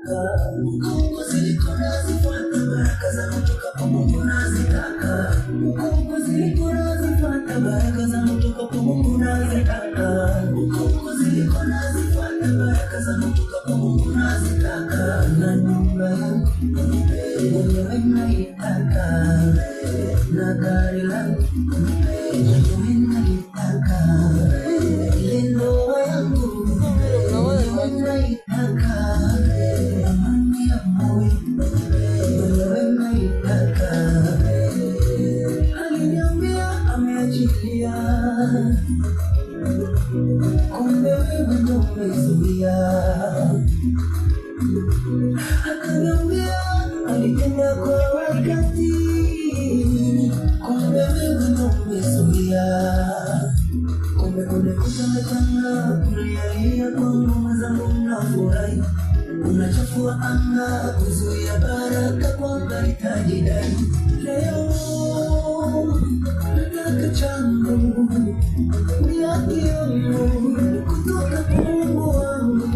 Mungu ziliko nazifuata baraka za kutoka kwa Mungu nazitaka. Mungu ziliko nazifuata baraka za kutoka kwa Mungu nazitaka. Mungu ziliko nazifuata baraka za kutoka kwa Mungu nazitaka. Na nyumba yangu mwenyewe naitaka, na gari langu mwenyewe naitaka, ile ndoa yangu mwenyewe naitaka, amani ya moyo mwenyewe naitaka. Aliniambia ameachilia, kumbe wewe ndo umezuia. Akaniambia alitenda kwa wakati, kumbe wewe ndo umezuia. Kumbe kumetana kulialia kwa ngoma zangu nafurahi. Unachafua anga kuzuia baraka kwamba itajidai. Leo nataka changu niakiamo kutoka kwa Mungu wangu.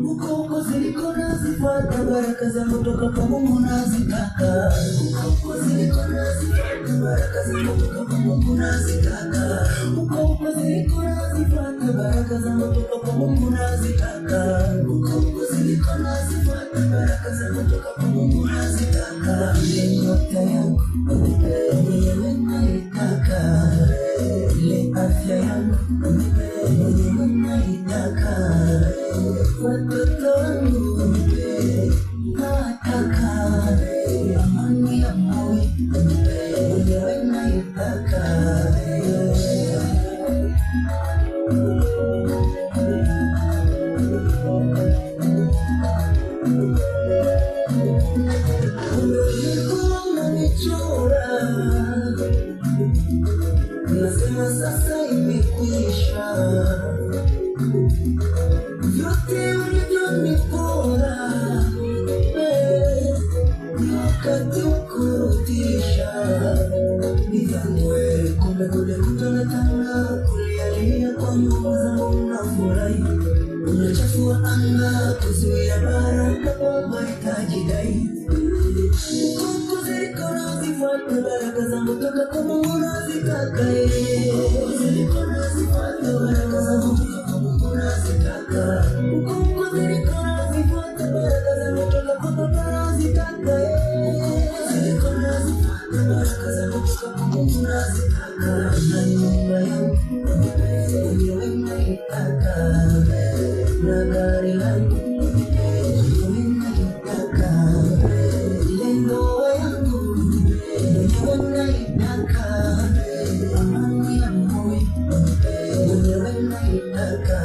Huko ziliko nazifuata baraka za kutoka kwa Mungu nazitaka. Huko ziliko nazifuata baraka za kutoka kwa Mungu nazitaka. Huko ziliko nazifuata baraka za kutoka kwa Mungu nazitaka. Huko ziliko nazifuata baraka za kutoka kwa Mungu nazitaka. Nyota yangu mwenyewe naitaka, ile afya yangu mwenyewe naitaka, watoto wangu nataka, amani ya moyo mwenyewe naitaka. Nasema sasa imekwisha, vyote ulivyonipora ni wakati kurudisha. Nidhamwe kumbe kule kutangatanga kulialia kwa nyumba zangu nafurahi. Unachafua anga kuzuia baraka kwamba itajidai. Mungu ziliko nazifuata baraka zangu kutoka kwa Mungu nazitaka. Mungu ziliko nazifuata baraka zangu kutoka kwa Mungu nazitaka. Mungu ziliko nazifuata baraka zangu kutoka kwa Mungu nazitaka. Mungu ziliko nazifuata baraka zangu kutoka kwa Mungu nazitaka. Na nyumba yangu mwenyewe naitaka, na gari langu mwenyewe naitaka, ile ndoa yangu mwenyewe naitaka, amani ya moyo mwenyewe naitaka.